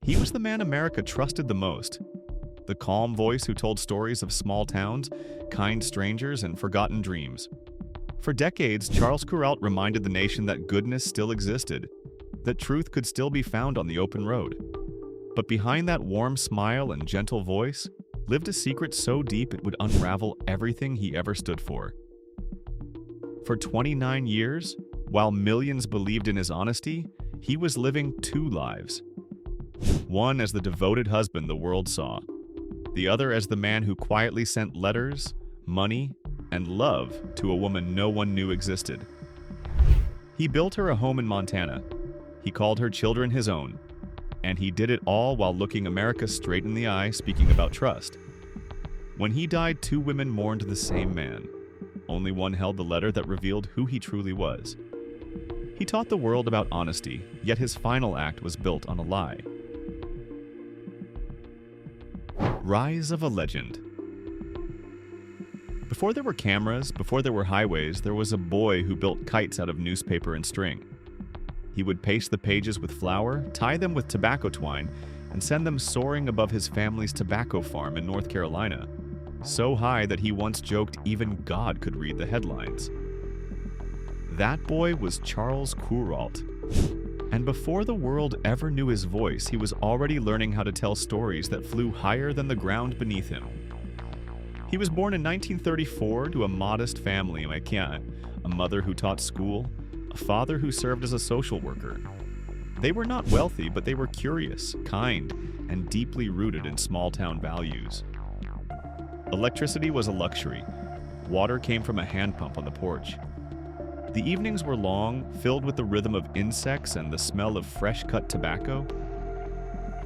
He was the man America trusted the most. The calm voice who told stories of small towns, kind strangers, and forgotten dreams. For decades, Charles Kuralt reminded the nation that goodness still existed, that truth could still be found on the open road. But behind that warm smile and gentle voice lived a secret so deep it would unravel everything he ever stood for. For 29 years, while millions believed in his honesty, he was living two lives. One as the devoted husband the world saw, the other as the man who quietly sent letters, money, and love to a woman no one knew existed. He built her a home in Montana. He called her children his own. And he did it all while looking America straight in the eye, speaking about trust. When he died, two women mourned the same man. Only one held the letter that revealed who he truly was. He taught the world about honesty, yet his final act was built on a lie. Rise of a legend. Before there were cameras, before there were highways, there was a boy who built kites out of newspaper and string. He would paste the pages with flour, tie them with tobacco twine, and send them soaring above his family's tobacco farm in North Carolina, so high that he once joked even God could read the headlines. That boy was Charles Kuralt. And before the world ever knew his voice, he was already learning how to tell stories that flew higher than the ground beneath him. He was born in 1934 to a modest family in Maquia, a mother who taught school, a father who served as a social worker. They were not wealthy, but they were curious, kind, and deeply rooted in small-town values. Electricity was a luxury. Water came from a hand pump on the porch. The evenings were long, filled with the rhythm of insects and the smell of fresh-cut tobacco.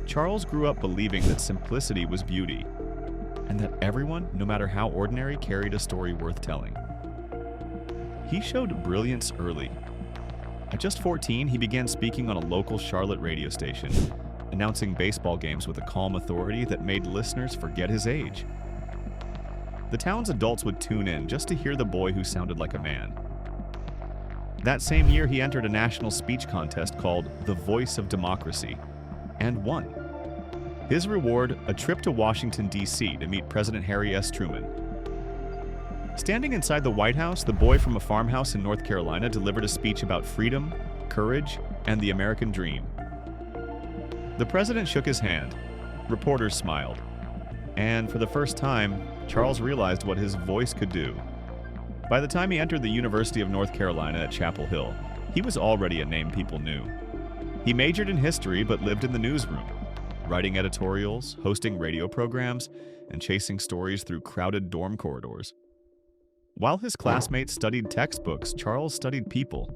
Charles grew up believing that simplicity was beauty, and that everyone, no matter how ordinary, carried a story worth telling. He showed brilliance early. At just 14, he began speaking on a local Charlotte radio station, announcing baseball games with a calm authority that made listeners forget his age. The town's adults would tune in just to hear the boy who sounded like a man. That same year, he entered a national speech contest called The Voice of Democracy, and won. His reward, a trip to Washington, D.C. to meet President Harry S. Truman. Standing inside the White House, the boy from a farmhouse in North Carolina delivered a speech about freedom, courage, and the American dream. The president shook his hand. Reporters smiled. And for the first time, Charles realized what his voice could do. By the time he entered the University of North Carolina at Chapel Hill, he was already a name people knew. He majored in history but lived in the newsroom, writing editorials, hosting radio programs, and chasing stories through crowded dorm corridors. While his classmates studied textbooks, Charles studied people.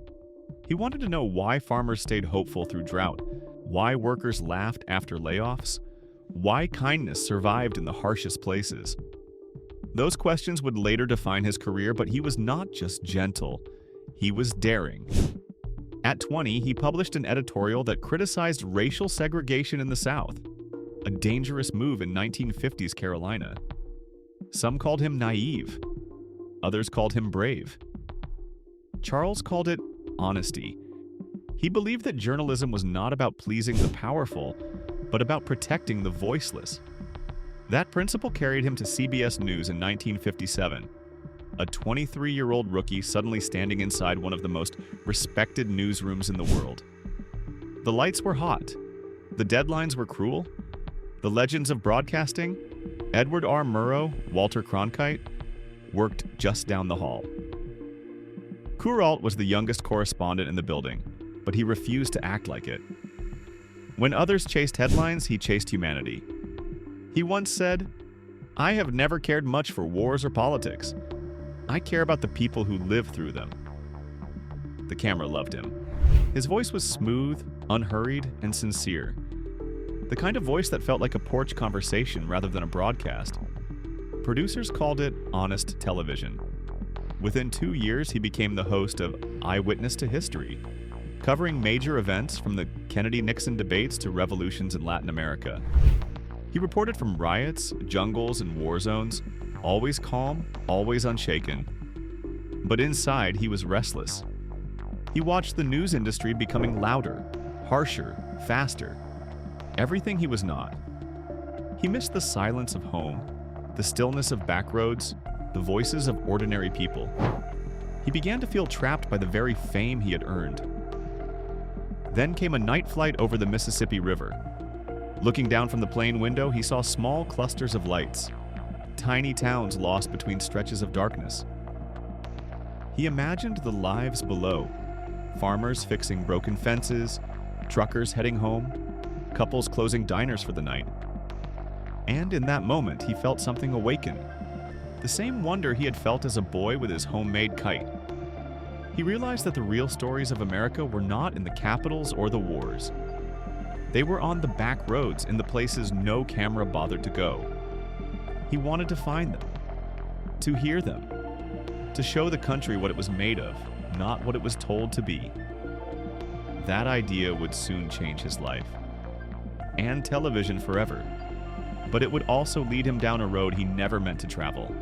He wanted to know why farmers stayed hopeful through drought, why workers laughed after layoffs, why kindness survived in the harshest places. Those questions would later define his career, but he was not just gentle, he was daring. At 20, he published an editorial that criticized racial segregation in the South, a dangerous move in 1950s Carolina. Some called him naive, others called him brave. Charles called it honesty. He believed that journalism was not about pleasing the powerful, but about protecting the voiceless. That principle carried him to CBS News in 1957, a 23-year-old rookie suddenly standing inside one of the most respected newsrooms in the world. The lights were hot. The deadlines were cruel. The legends of broadcasting, Edward R. Murrow, Walter Cronkite, worked just down the hall. Kuralt was the youngest correspondent in the building, but he refused to act like it. When others chased headlines, he chased humanity. He once said, "I have never cared much for wars or politics. I care about the people who live through them." The camera loved him. His voice was smooth, unhurried, and sincere. The kind of voice that felt like a porch conversation rather than a broadcast. Producers called it honest television. Within 2 years, he became the host of Eyewitness to History, covering major events from the Kennedy-Nixon debates to revolutions in Latin America. He reported from riots, jungles, and war zones, always calm, always unshaken. But inside, he was restless. He watched the news industry becoming louder, harsher, faster. everything he was not. He missed the silence of home, the stillness of backroads, the voices of ordinary people. He began to feel trapped by the very fame he had earned. Then came a night flight over the Mississippi River. Looking down from the plane window, he saw small clusters of lights, tiny towns lost between stretches of darkness. He imagined the lives below, farmers fixing broken fences, truckers heading home, couples closing diners for the night. And in that moment, he felt something awaken, the same wonder he had felt as a boy with his homemade kite. He realized that the real stories of America were not in the capitals or the wars. They were on the back roads, in the places no camera bothered to go. He wanted to find them, to hear them, to show the country what it was made of, not what it was told to be. That idea would soon change his life, and television forever. But it would also lead him down a road he never meant to travel.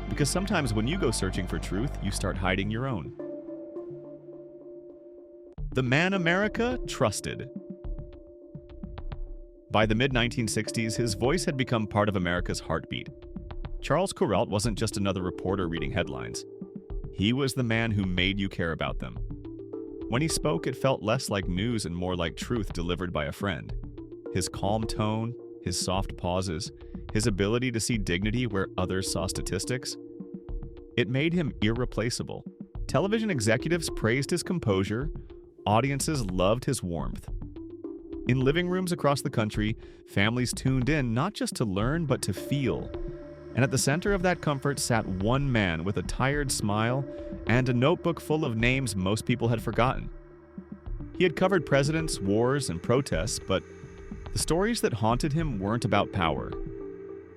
Because sometimes when you go searching for truth, you start hiding your own. The man America trusted. By the mid-1960s, his voice had become part of America's heartbeat. Charles Kuralt wasn't just another reporter reading headlines. He was the man who made you care about them. When he spoke, it felt less like news and more like truth delivered by a friend. His calm tone, his soft pauses, his ability to see dignity where others saw statistics, it made him irreplaceable. Television executives praised his composure, audiences loved his warmth. In living rooms across the country, families tuned in not just to learn but to feel. And at the center of that comfort sat one man with a tired smile and a notebook full of names most people had forgotten. He had covered presidents, wars, and protests, but the stories that haunted him weren't about power.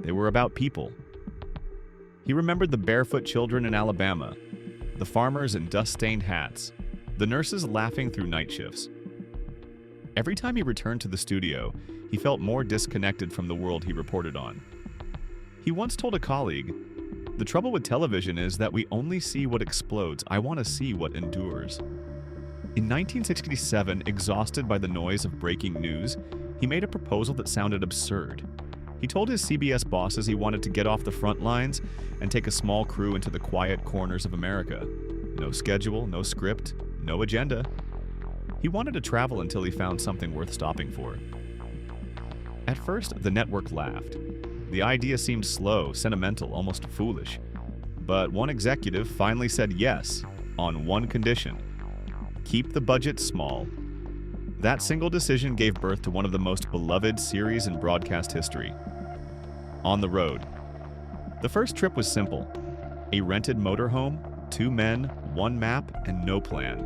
They were about people. He remembered the barefoot children in Alabama, the farmers in dust-stained hats, the nurses laughing through night shifts. Every time he returned to the studio, he felt more disconnected from the world he reported on. He once told a colleague, "The trouble with television is that we only see what explodes. I want to see what endures." In 1967, exhausted by the noise of breaking news, he made a proposal that sounded absurd. He told his CBS bosses he wanted to get off the front lines and take a small crew into the quiet corners of America. No schedule, no script, no agenda. He wanted to travel until he found something worth stopping for. At first, the network laughed. The idea seemed slow, sentimental, almost foolish. But one executive finally said yes, on one condition: keep the budget small. That single decision gave birth to one of the most beloved series in broadcast history. On the Road. The first trip was simple: a rented motorhome, 2 men, 1 map, and no plan.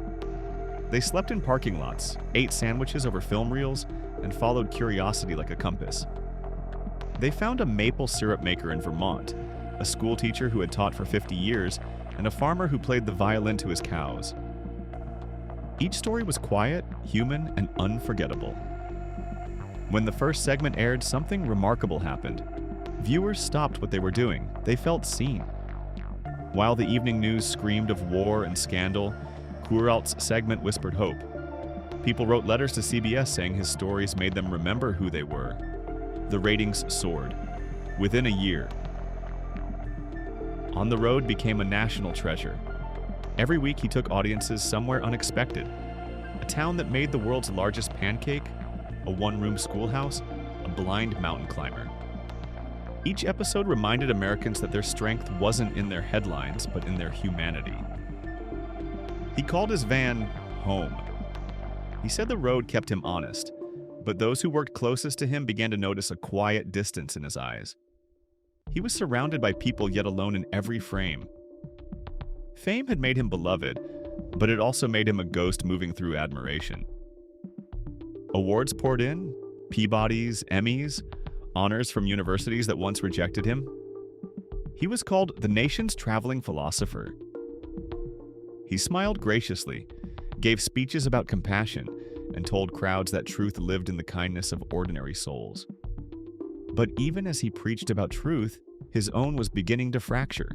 They slept in parking lots, ate sandwiches over film reels, and followed curiosity like a compass. They found a maple syrup maker in Vermont, a school teacher who had taught for 50 years, and a farmer who played the violin to his cows. Each story was quiet, human, and unforgettable. When the first segment aired, something remarkable happened. Viewers stopped what they were doing. They felt seen. While the evening news screamed of war and scandal, Kuralt's segment whispered hope. People wrote letters to CBS saying his stories made them remember who they were. The ratings soared. Within a year, On the Road became a national treasure. Every week he took audiences somewhere unexpected. A town that made the world's largest pancake, a one-room schoolhouse, a blind mountain climber. Each episode reminded Americans that their strength wasn't in their headlines, but in their humanity. He called his van home. He said the road kept him honest, but those who worked closest to him began to notice a quiet distance in his eyes. He was surrounded by people yet alone in every frame. Fame had made him beloved, but it also made him a ghost moving through admiration. Awards poured in, Peabodys, Emmys, honors from universities that once rejected him. He was called the nation's traveling philosopher. He smiled graciously, gave speeches about compassion, and told crowds that truth lived in the kindness of ordinary souls. But even as he preached about truth, his own was beginning to fracture.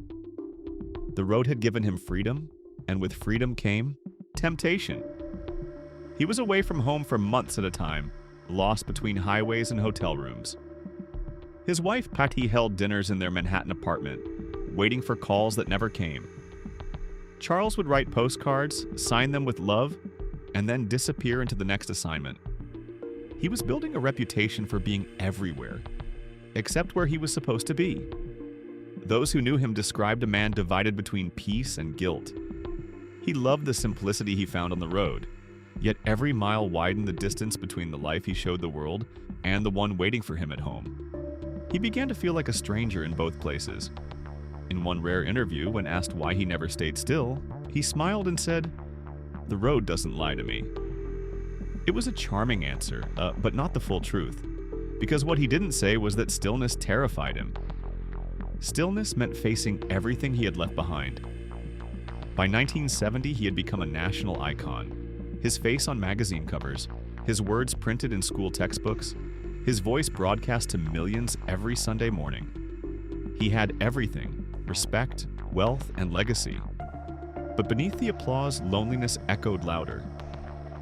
The road had given him freedom, and with freedom came temptation. He was away from home for months at a time, lost between highways and hotel rooms. His wife Patty held dinners in their Manhattan apartment, waiting for calls that never came. Charles would write postcards, sign them with love, and then disappear into the next assignment. He was building a reputation for being everywhere, except where he was supposed to be. Those who knew him described a man divided between peace and guilt. He loved the simplicity he found on the road, yet every mile widened the distance between the life he showed the world and the one waiting for him at home. He began to feel like a stranger in both places. In one rare interview, when asked why he never stayed still, he smiled and said, "The road doesn't lie to me." It was a charming answer, but not the full truth, because what he didn't say was that stillness terrified him. Stillness meant facing everything he had left behind. By 1970, he had become a national icon. His face on magazine covers, his words printed in school textbooks, his voice broadcast to millions every Sunday morning. He had everything: respect, wealth, and legacy. But beneath the applause, loneliness echoed louder.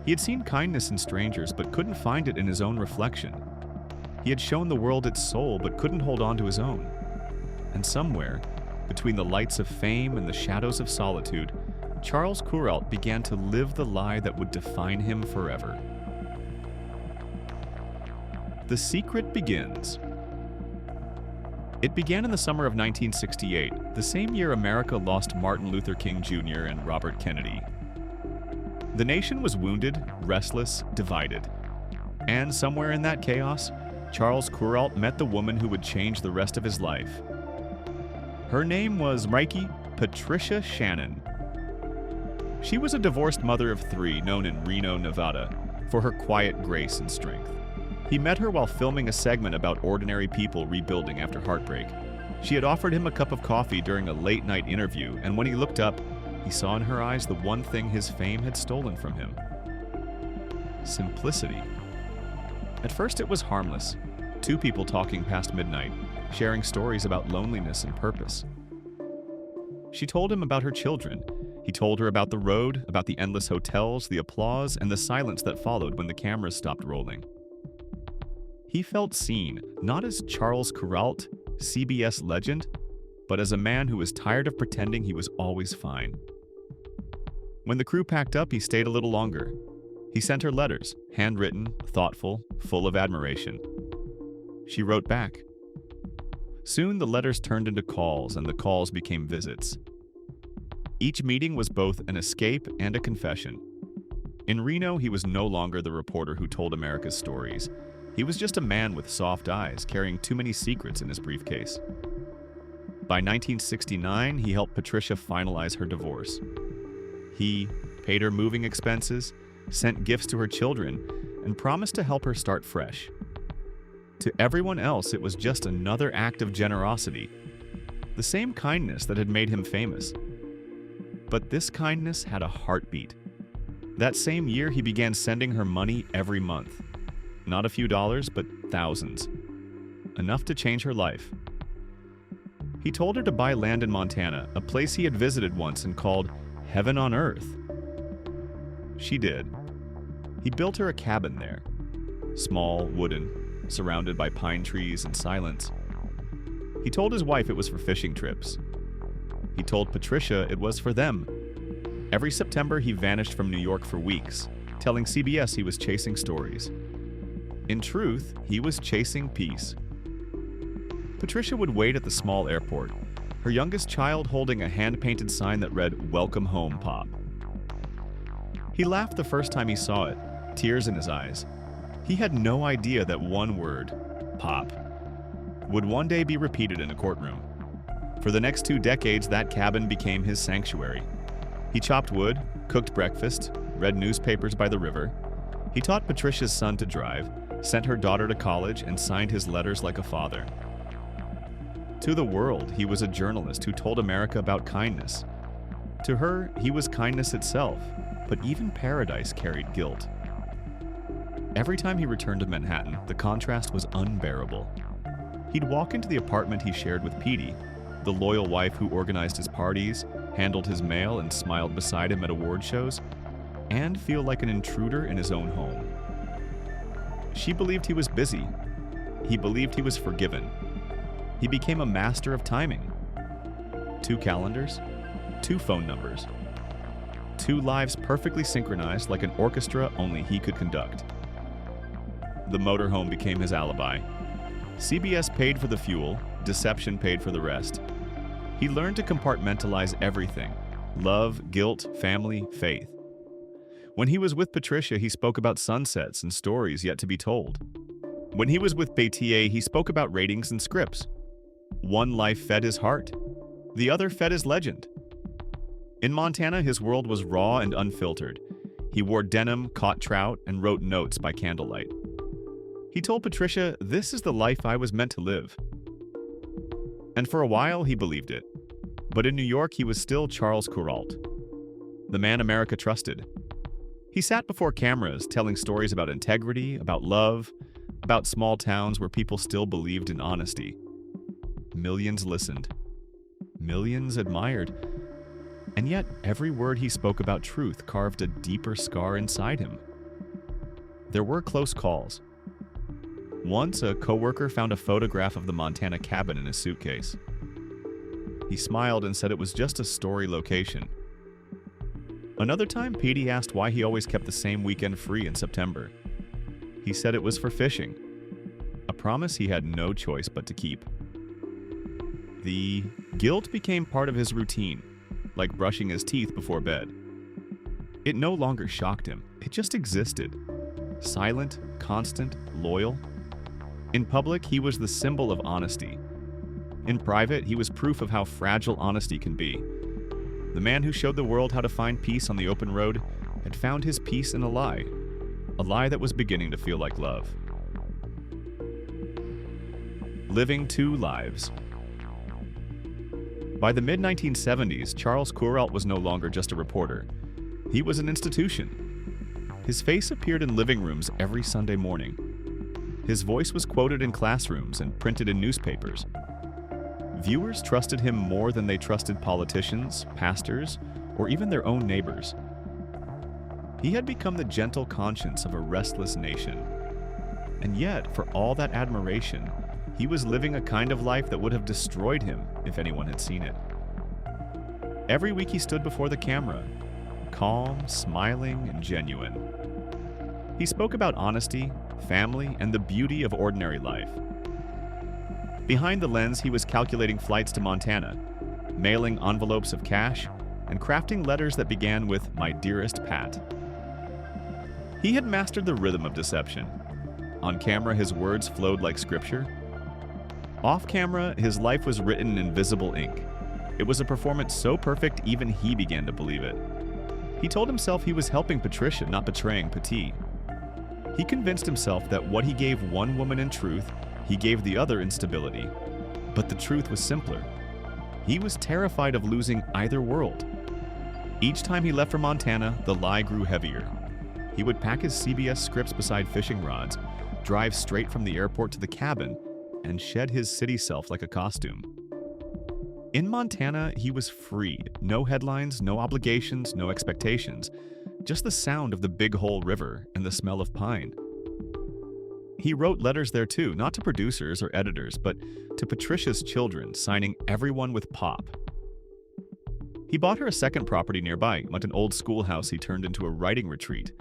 He had seen kindness in strangers, but couldn't find it in his own reflection. He had shown the world its soul, but couldn't hold on to his own. And somewhere, between the lights of fame and the shadows of solitude, Charles Kuralt began to live the lie that would define him forever. The secret begins. It began in the summer of 1968, the same year America lost Martin Luther King Jr. and Robert Kennedy. The nation was wounded, restless, divided. And somewhere in that chaos, Charles Kuralt met the woman who would change the rest of his life. Her name was Patricia Shannon. She was a divorced mother of 3 known in Reno, Nevada, for her quiet grace and strength. He met her while filming a segment about ordinary people rebuilding after heartbreak. She had offered him a cup of coffee during a late-night interview, and when he looked up, he saw in her eyes the one thing his fame had stolen from him: simplicity. At first it was harmless, 2 people talking past midnight, sharing stories about loneliness and purpose. She told him about her children. He told her about the road, about the endless hotels, the applause, and the silence that followed when the cameras stopped rolling. He felt seen, not as Charles Kuralt, CBS legend, but as a man who was tired of pretending he was always fine. When the crew packed up, he stayed a little longer. He sent her letters, handwritten, thoughtful, full of admiration. She wrote back. Soon the letters turned into calls, and the calls became visits. Each meeting was both an escape and a confession. In Reno, he was no longer the reporter who told America's stories. He was just a man with soft eyes, carrying too many secrets in his briefcase. By 1969, he helped Patricia finalize her divorce. He paid her moving expenses, sent gifts to her children, and promised to help her start fresh. To everyone else, it was just another act of generosity, the same kindness that had made him famous. But this kindness had a heartbeat. That same year, he began sending her money every month. Not a few dollars, but thousands. Enough to change her life. He told her to buy land in Montana, a place he had visited once and called Heaven on Earth. She did. He built her a cabin there. Small, wooden, surrounded by pine trees and silence. He told his wife it was for fishing trips. He told Patricia it was for them. Every September, he vanished from New York for weeks, telling CBS he was chasing stories. In truth, he was chasing peace. Patricia would wait at the small airport, her youngest child holding a hand-painted sign that read, "Welcome home, Pop." He laughed the first time he saw it, tears in his eyes. He had no idea that one word, "Pop," would one day be repeated in a courtroom. For the next 2 decades, that cabin became his sanctuary. He chopped wood, cooked breakfast, read newspapers by the river. He taught Patricia's son to drive, sent her daughter to college, and signed his letters like a father. To the world, he was a journalist who told America about kindness. To her, he was kindness itself, but even paradise carried guilt. Every time he returned to Manhattan, the contrast was unbearable. He'd walk into the apartment he shared with Petey, the loyal wife who organized his parties, handled his mail, and smiled beside him at award shows, and feel like an intruder in his own home. She believed he was busy. He believed he was forgiven. He became a master of timing. 2 calendars, 2 phone numbers, 2 lives perfectly synchronized like an orchestra only he could conduct. The motorhome became his alibi. CBS paid for the fuel, deception paid for the rest. He learned to compartmentalize everything: love, guilt, family, faith. When he was with Patricia, he spoke about sunsets and stories yet to be told. When he was with Bétier, he spoke about ratings and scripts. One life fed his heart. The other fed his legend. In Montana, his world was raw and unfiltered. He wore denim, caught trout, and wrote notes by candlelight. He told Patricia, "This is the life I was meant to live." And for a while, he believed it. But in New York, he was still Charles Kuralt, the man America trusted. He sat before cameras telling stories about integrity, about love, about small towns where people still believed in honesty. Millions listened. Millions admired. And yet, every word he spoke about truth carved a deeper scar inside him. There were close calls. Once, a coworker found a photograph of the Montana cabin in his suitcase. He smiled and said it was just a story location. Another time, Petey asked why he always kept the same weekend free in September. He said it was for fishing, a promise he had no choice but to keep. The guilt became part of his routine, like brushing his teeth before bed. It no longer shocked him, it just existed. Silent, constant, loyal. In public, he was the symbol of honesty. In private, he was proof of how fragile honesty can be. The man who showed the world how to find peace on the open road had found his peace in a lie that was beginning to feel like love. Living 2 lives. By the mid-1970s, Charles Kuralt was no longer just a reporter. He was an institution. His face appeared in living rooms every Sunday morning. His voice was quoted in classrooms and printed in newspapers. Viewers trusted him more than they trusted politicians, pastors, or even their own neighbors. He had become the gentle conscience of a restless nation. And yet, for all that admiration, he was living a kind of life that would have destroyed him if anyone had seen it. Every week he stood before the camera, calm, smiling, and genuine. He spoke about honesty, family, and the beauty of ordinary life. Behind the lens, he was calculating flights to Montana, mailing envelopes of cash, and crafting letters that began with "My dearest Pat." He had mastered the rhythm of deception. On camera, his words flowed like scripture. Off camera, his life was written in invisible ink. It was a performance so perfect even he began to believe it. He told himself he was helping Patricia, not betraying Petit. He convinced himself that what he gave one woman in truth, he gave the other in stability. But the truth was simpler. He was terrified of losing either world. Each time he left for Montana, the lie grew heavier. He would pack his CBS scripts beside fishing rods, drive straight from the airport to the cabin, and shed his city self like a costume. In Montana, he was free. No headlines, no obligations, no expectations. Just the sound of the Big Hole River and the smell of pine. He wrote letters there too, not to producers or editors, but to Patricia's children, signing everyone with Pop. He bought her a second property nearby, like an old schoolhouse he turned into a writing retreat.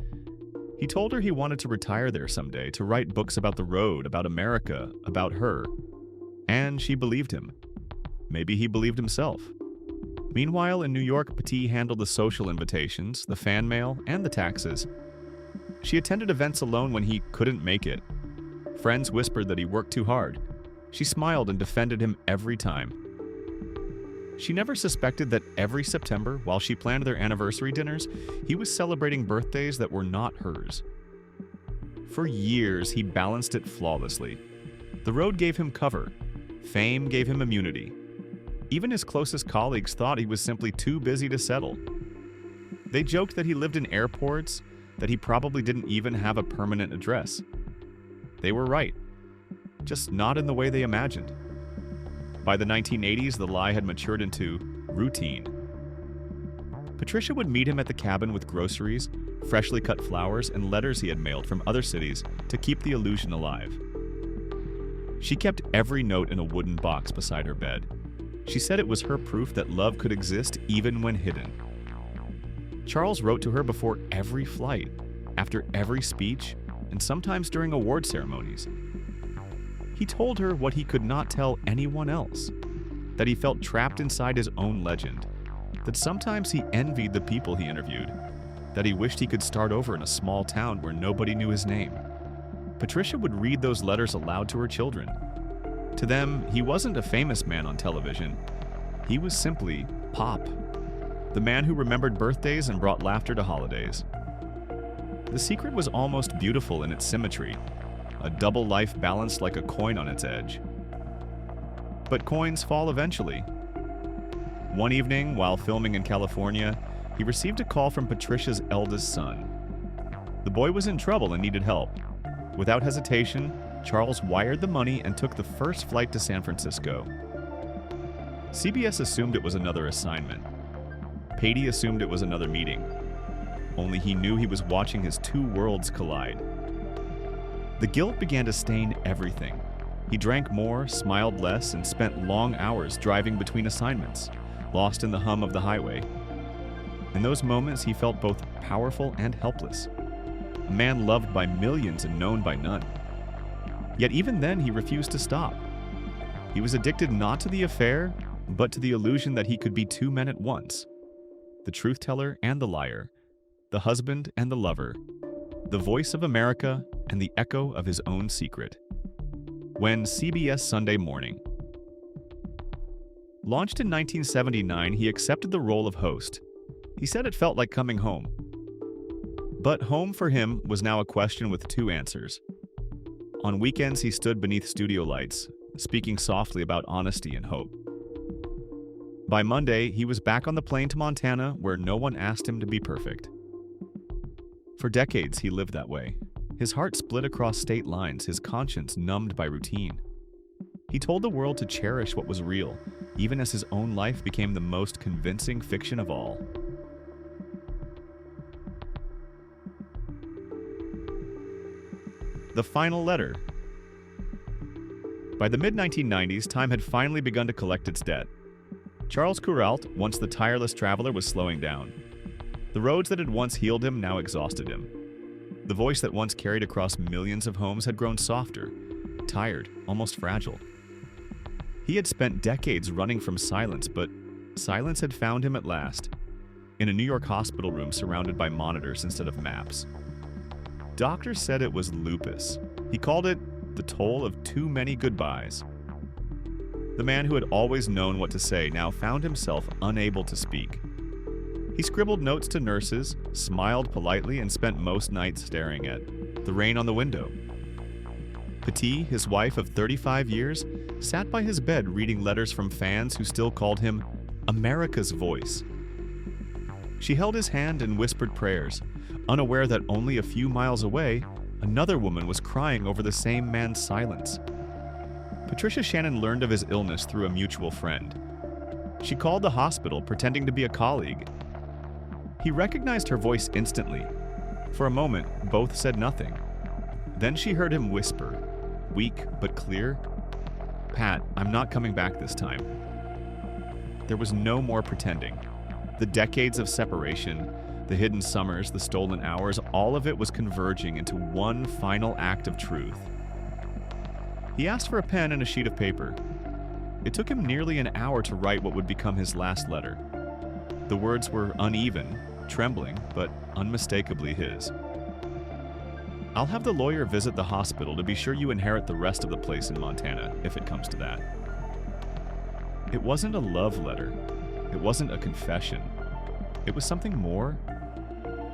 He told her he wanted to retire there someday, to write books about the road, about America, about her. And she believed him. Maybe he believed himself. Meanwhile, in New York, Petit handled the social invitations, the fan mail, and the taxes. She attended events alone when he couldn't make it. Friends whispered that he worked too hard. She smiled and defended him every time. She never suspected that every September, while she planned their anniversary dinners, he was celebrating birthdays that were not hers. For years, he balanced it flawlessly. The road gave him cover. Fame gave him immunity. Even his closest colleagues thought he was simply too busy to settle. They joked that he lived in airports, that he probably didn't even have a permanent address. They were right, just not in the way they imagined. By the 1980s, the lie had matured into routine. Patricia would meet him at the cabin with groceries, freshly cut flowers, and letters he had mailed from other cities to keep the illusion alive. She kept every note in a wooden box beside her bed. She said it was her proof that love could exist even when hidden. Charles wrote to her before every flight, after every speech, and sometimes during award ceremonies. He told her what he could not tell anyone else, that he felt trapped inside his own legend, that sometimes he envied the people he interviewed, that he wished he could start over in a small town where nobody knew his name. Patricia would read those letters aloud to her children. To them, he wasn't a famous man on television. He was simply Pop, the man who remembered birthdays and brought laughter to holidays. The secret was almost beautiful in its symmetry, a double life balanced like a coin on its edge. But coins fall eventually. One evening, while filming in California, he received a call from Patricia's eldest son. The boy was in trouble and needed help. Without hesitation, Charles wired the money and took the first flight to San Francisco. CBS assumed it was another assignment. Patey assumed it was another meeting. Only he knew he was watching his two worlds collide. The guilt began to stain everything. He drank more, smiled less, and spent long hours driving between assignments, lost in the hum of the highway. In those moments, he felt both powerful and helpless. A man loved by millions and known by none. Yet even then, he refused to stop. He was addicted not to the affair, but to the illusion that he could be two men at once. The truth teller and the liar, the husband and the lover, the voice of America and the echo of his own secret. When CBS Sunday Morning. Launched in 1979, he accepted the role of host. He said it felt like coming home. But home for him was now a question with two answers. On weekends, he stood beneath studio lights, speaking softly about honesty and hope. By Monday, he was back on the plane to Montana, where no one asked him to be perfect. For decades, he lived that way. His heart split across state lines, his conscience numbed by routine. He told the world to cherish what was real, even as his own life became the most convincing fiction of all. The final letter. By the mid-1990s, time had finally begun to collect its debt. Charles Kuralt, once the tireless traveler, was slowing down. The roads that had once healed him now exhausted him. The voice that once carried across millions of homes had grown softer, tired, almost fragile. He had spent decades running from silence, but silence had found him at last, in a New York hospital room surrounded by monitors instead of maps. Doctors said it was lupus. He called it the toll of too many goodbyes. The man who had always known what to say now found himself unable to speak. He scribbled notes to nurses, smiled politely, and spent most nights staring at the rain on the window. Patty, his wife of 35 years, sat by his bed reading letters from fans who still called him America's voice. She held his hand and whispered prayers, unaware that only a few miles away, another woman was crying over the same man's silence. Patricia Shannon learned of his illness through a mutual friend. She called the hospital, pretending to be a colleague. He recognized her voice instantly. For a moment, both said nothing. Then she heard him whisper, weak but clear, "Pat, I'm not coming back this time." There was no more pretending. The decades of separation, the hidden summers, the stolen hours, all of it was converging into one final act of truth. He asked for a pen and a sheet of paper. It took him nearly an hour to write what would become his last letter. The words were uneven, trembling, but unmistakably his. "I'll have the lawyer visit the hospital to be sure you inherit the rest of the place in Montana, if it comes to that." It wasn't a love letter. It wasn't a confession. It was something more.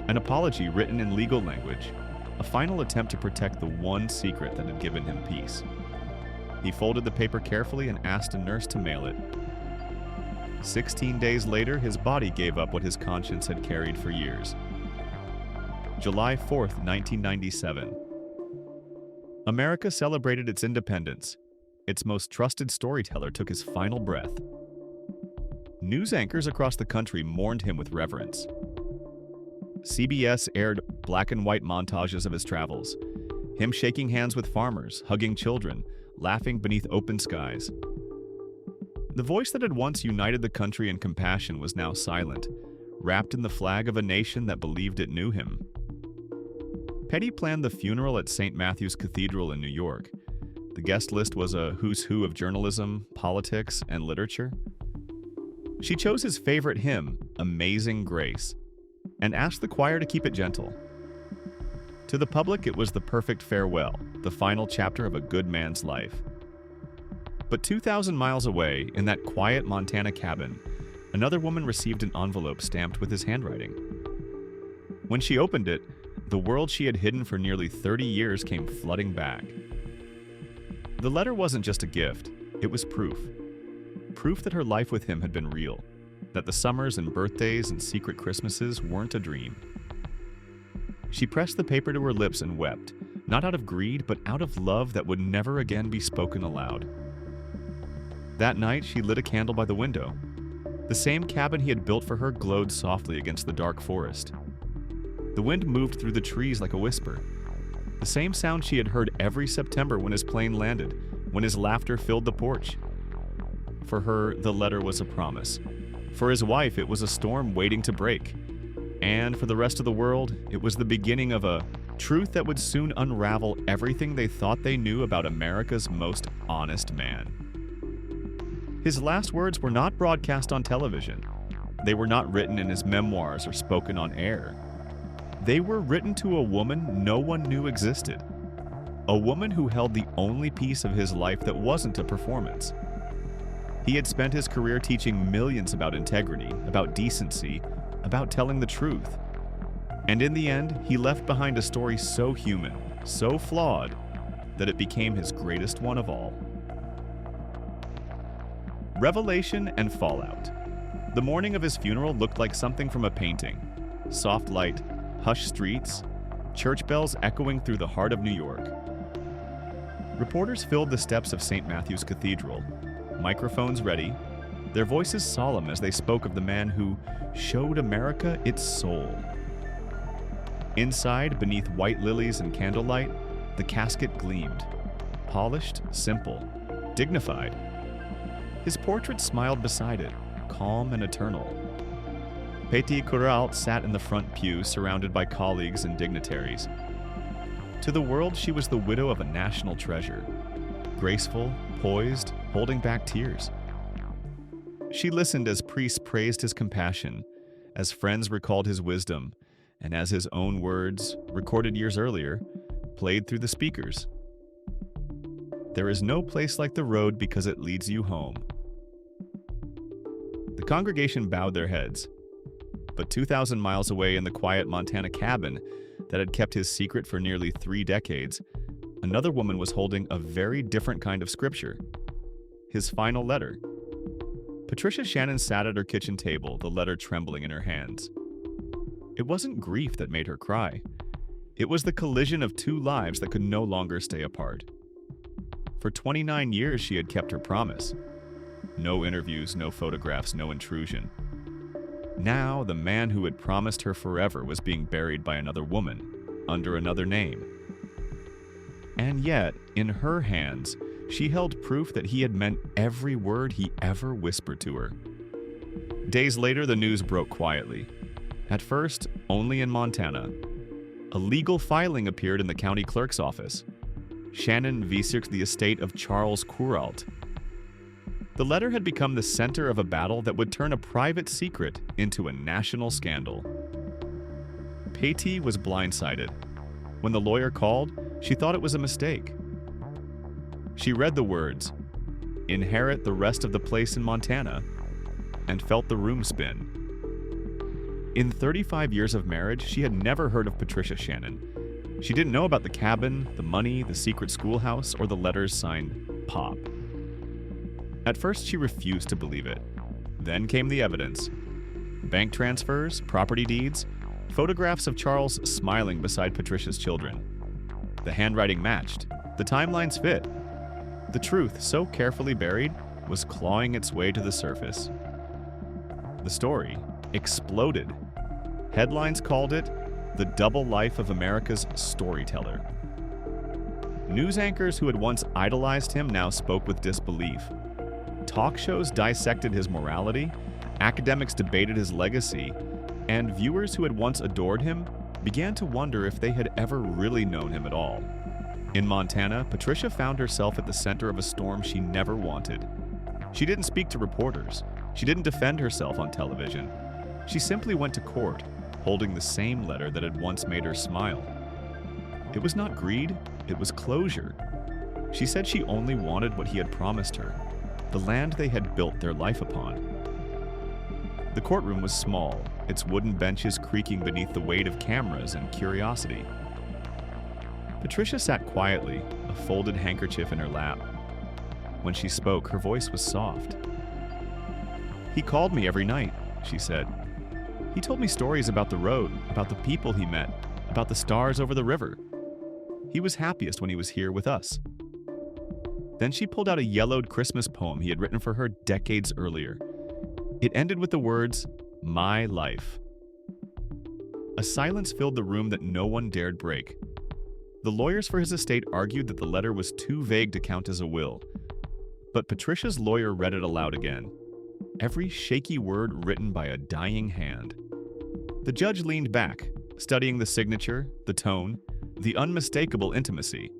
An apology written in legal language, a final attempt to protect the one secret that had given him peace. He folded the paper carefully and asked a nurse to mail it. 16 days later, his body gave up what his conscience had carried for years. July 4th, 1997. America celebrated its independence. Its most trusted storyteller took his final breath. News anchors across the country mourned him with reverence. CBS aired black and white montages of his travels, him shaking hands with farmers, hugging children, laughing beneath open skies. The voice that had once united the country in compassion was now silent, wrapped in the flag of a nation that believed it knew him. Petty planned the funeral at St. Matthew's Cathedral in New York. The guest list was a who's who of journalism, politics, and literature. She chose his favorite hymn, Amazing Grace, and asked the choir to keep it gentle. To the public, it was the perfect farewell, the final chapter of a good man's life. But 2,000 miles away, in that quiet Montana cabin, another woman received an envelope stamped with his handwriting. When she opened it, the world she had hidden for nearly 30 years came flooding back. The letter wasn't just a gift, it was proof. Proof that her life with him had been real, that the summers and birthdays and secret Christmases weren't a dream. She pressed the paper to her lips and wept, not out of greed, but out of love that would never again be spoken aloud. That night, she lit a candle by the window. The same cabin he had built for her glowed softly against the dark forest. The wind moved through the trees like a whisper. The same sound she had heard every September when his plane landed, when his laughter filled the porch. For her, the letter was a promise. For his wife, it was a storm waiting to break. And for the rest of the world, it was the beginning of a truth that would soon unravel everything they thought they knew about America's most honest man. His last words were not broadcast on television. They were not written in his memoirs or spoken on air. They were written to a woman no one knew existed. A woman who held the only piece of his life that wasn't a performance. He had spent his career teaching millions about integrity, about decency, about telling the truth. And in the end, he left behind a story so human, so flawed, that it became his greatest one of all. Revelation and fallout. The morning of his funeral looked like something from a painting. Soft light, hushed streets, church bells echoing through the heart of New York. Reporters filled the steps of St. Matthew's Cathedral, microphones ready, their voices solemn as they spoke of the man who showed America its soul. Inside, beneath white lilies and candlelight, the casket gleamed, polished, simple, dignified. His portrait smiled beside it, calm and eternal. Charles Kuralt sat in the front pew surrounded by colleagues and dignitaries. To the world, she was the widow of a national treasure, graceful, poised, holding back tears. She listened as priests praised his compassion, as friends recalled his wisdom, and as his own words, recorded years earlier, played through the speakers. There is no place like the road because it leads you home. The congregation bowed their heads, but 2,000 miles away in the quiet Montana cabin that had kept his secret for nearly 3 decades, another woman was holding a very different kind of scripture. His final letter. Patricia Shannon sat at her kitchen table, the letter trembling in her hands. It wasn't grief that made her cry. It was the collision of 2 lives that could no longer stay apart. For 29 years, she had kept her promise. No interviews, no photographs, no intrusion. Now, the man who had promised her forever was being buried by another woman, under another name. And yet, in her hands, she held proof that he had meant every word he ever whispered to her. Days later, the news broke quietly. At first, only in Montana. A legal filing appeared in the county clerk's office. Shannon versiched the estate of Charles Kuralt. The letter had become the center of a battle that would turn a private secret into a national scandal. Patty was blindsided. When the lawyer called, she thought it was a mistake. She read the words, "Inherit the rest of the place in Montana," and felt the room spin. In 35 years of marriage, she had never heard of Patricia Shannon. She didn't know about the cabin, the money, the secret schoolhouse, or the letters signed Pop. At first, she refused to believe it. Then came the evidence. Bank transfers, property deeds, photographs of Charles smiling beside Patricia's children. The handwriting matched. The timelines fit. The truth, so carefully buried, was clawing its way to the surface. The story exploded. Headlines called it the double life of America's storyteller. News anchors who had once idolized him now spoke with disbelief. Talk shows dissected his morality, academics debated his legacy, and viewers who had once adored him began to wonder if they had ever really known him at all. In Montana, Patricia found herself at the center of a storm she never wanted. She didn't speak to reporters. She didn't defend herself on television. She simply went to court, holding the same letter that had once made her smile. It was not greed, it was closure. She said she only wanted what he had promised her, the land they had built their life upon. The courtroom was small, its wooden benches creaking beneath the weight of cameras and curiosity. Patricia sat quietly, a folded handkerchief in her lap. When she spoke, her voice was soft. "He called me every night," she said. "He told me stories about the road, about the people he met, about the stars over the river. He was happiest when he was here with us." Then she pulled out a yellowed Christmas poem he had written for her decades earlier. It ended with the words, "My life." A silence filled the room that no one dared break. The lawyers for his estate argued that the letter was too vague to count as a will. But Patricia's lawyer read it aloud again. Every shaky word written by a dying hand. The judge leaned back, studying the signature, the tone, the unmistakable intimacy.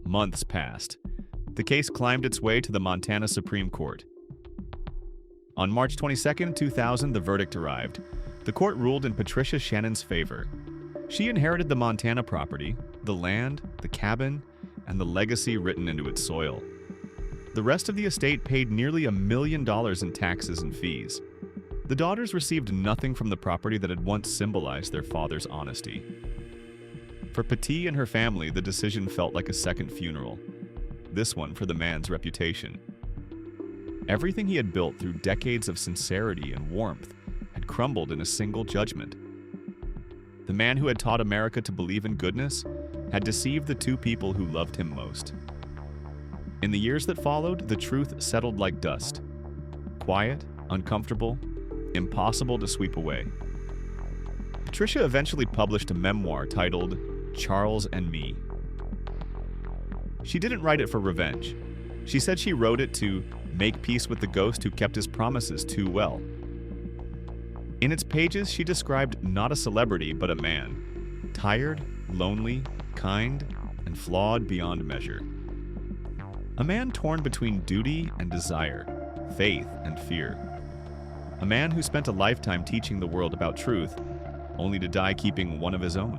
Months passed. The case climbed its way to the Montana Supreme Court. On March 22, 2000, the verdict arrived. The court ruled in Patricia Shannon's favor. She inherited the Montana property, the land, the cabin, and the legacy written into its soil. The rest of the estate paid nearly $1 million in taxes and fees. The daughters received nothing from the property that had once symbolized their father's honesty. For Petit and her family, the decision felt like a second funeral. This one for the man's reputation. Everything he had built through decades of sincerity and warmth had crumbled in a single judgment. The man who had taught America to believe in goodness had deceived the two people who loved him most. In the years that followed, the truth settled like dust. Quiet, uncomfortable, impossible to sweep away. Patricia eventually published a memoir titled Charles and Me. She didn't write it for revenge. She said she wrote it to make peace with the ghost who kept his promises too well. In its pages, she described not a celebrity, but a man. Tired, lonely, kind, and flawed beyond measure. A man torn between duty and desire, faith and fear. A man who spent a lifetime teaching the world about truth, only to die keeping one of his own.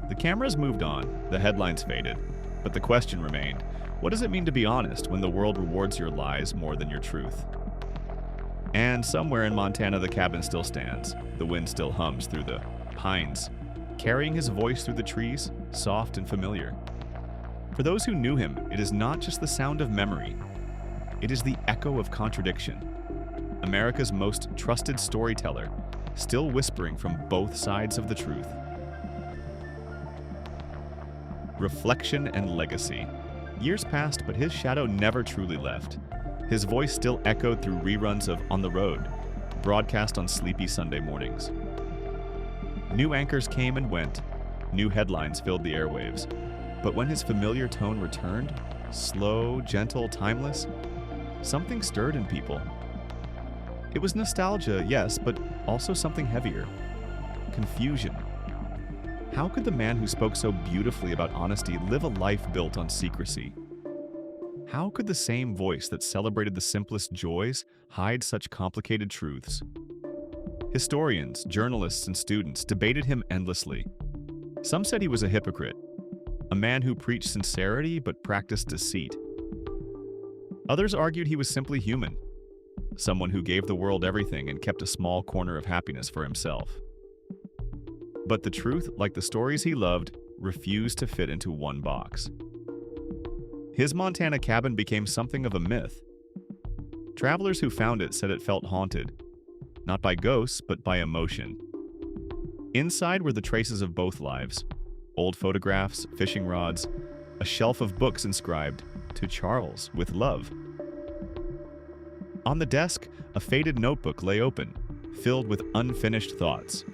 The cameras moved on, the headlines faded, but the question remained, what does it mean to be honest when the world rewards your lies more than your truth? And somewhere in Montana, the cabin still stands. The wind still hums through the pines, carrying his voice through the trees, soft and familiar. For those who knew him, it is not just the sound of memory. It is the echo of contradiction. America's most trusted storyteller, still whispering from both sides of the truth. Reflection and legacy. Years passed, but his shadow never truly left. His voice still echoed through reruns of On the Road, broadcast on sleepy Sunday mornings. New anchors came and went. New headlines filled the airwaves. But when his familiar tone returned, slow, gentle, timeless, something stirred in people. It was nostalgia, yes, but also something heavier. Confusion. How could the man who spoke so beautifully about honesty live a life built on secrecy? How could the same voice that celebrated the simplest joys hide such complicated truths? Historians, journalists, and students debated him endlessly. Some said he was a hypocrite, a man who preached sincerity but practiced deceit. Others argued he was simply human, someone who gave the world everything and kept a small corner of happiness for himself. But the truth, like the stories he loved, refused to fit into one box. His Montana cabin became something of a myth. Travelers who found it said it felt haunted, not by ghosts, but by emotion. Inside were the traces of both lives: old photographs, fishing rods, a shelf of books inscribed, "To Charles, with love." On the desk, a faded notebook lay open, filled with unfinished thoughts.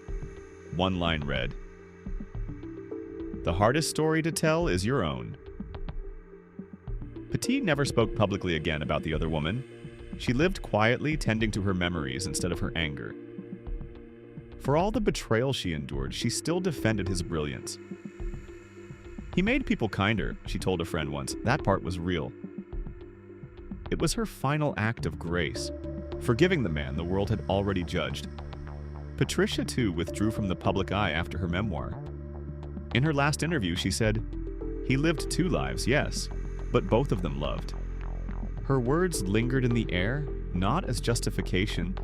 One line read, "The hardest story to tell is your own." Petit never spoke publicly again about the other woman. She lived quietly, tending to her memories instead of her anger. For all the betrayal she endured, she still defended his brilliance. "He made people kinder," she told a friend once. "That part was real." It was her final act of grace, forgiving the man the world had already judged. Patricia, too, withdrew from the public eye after her memoir. In her last interview, she said, "He lived 2 lives, yes, but both of them loved." Her words lingered in the air, not as justification,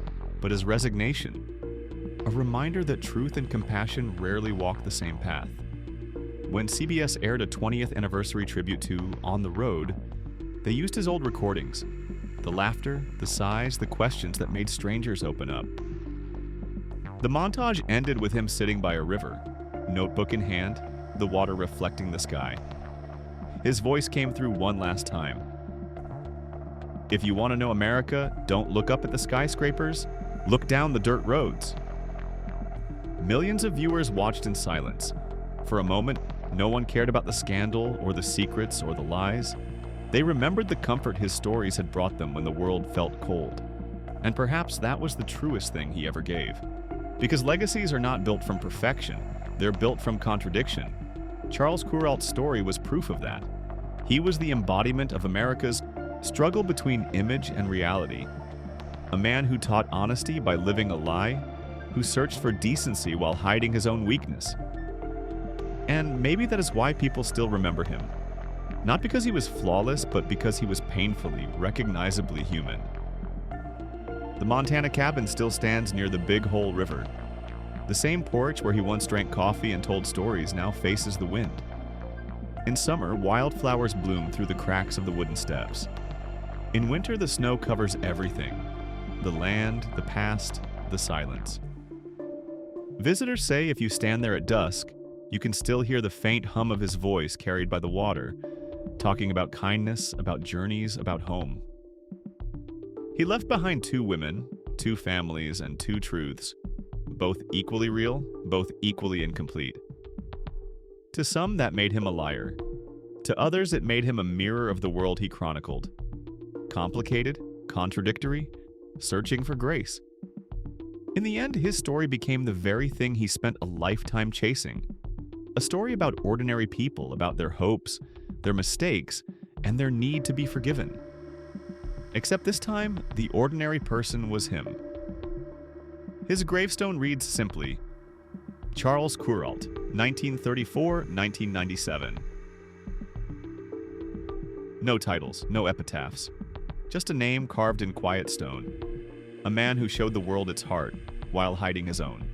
but as resignation. A reminder that truth and compassion rarely walk the same path. When CBS aired a 20th anniversary tribute to On the Road, they used his old recordings. The laughter, the sighs, the questions that made strangers open up. The montage ended with him sitting by a river, notebook in hand, the water reflecting the sky. His voice came through one last time. "If you want to know America, don't look up at the skyscrapers, look down the dirt roads." Millions of viewers watched in silence. For a moment, no one cared about the scandal or the secrets or the lies. They remembered the comfort his stories had brought them when the world felt cold. And perhaps that was the truest thing he ever gave. Because legacies are not built from perfection, they're built from contradiction. Charles Kuralt's story was proof of that. He was the embodiment of America's struggle between image and reality. A man who taught honesty by living a lie, who searched for decency while hiding his own weakness. And maybe that is why people still remember him. Not because he was flawless, but because he was painfully, recognizably human. The Montana cabin still stands near the Big Hole River. The same porch where he once drank coffee and told stories now faces the wind. In summer, wildflowers bloom through the cracks of the wooden steps. In winter, the snow covers everything: the land, the past, the silence. Visitors say if you stand there at dusk, you can still hear the faint hum of his voice carried by the water, talking about kindness, about journeys, about home. He left behind 2 women, 2 families, and 2 truths, both equally real, both equally incomplete. To some, that made him a liar. To others, it made him a mirror of the world he chronicled. Complicated, contradictory, searching for grace. In the end, his story became the very thing he spent a lifetime chasing. A story about ordinary people, about their hopes, their mistakes, and their need to be forgiven. Except this time, the ordinary person was him. His gravestone reads simply, Charles Kuralt, 1934-1997. No titles, no epitaphs. Just a name carved in quiet stone. A man who showed the world its heart while hiding his own.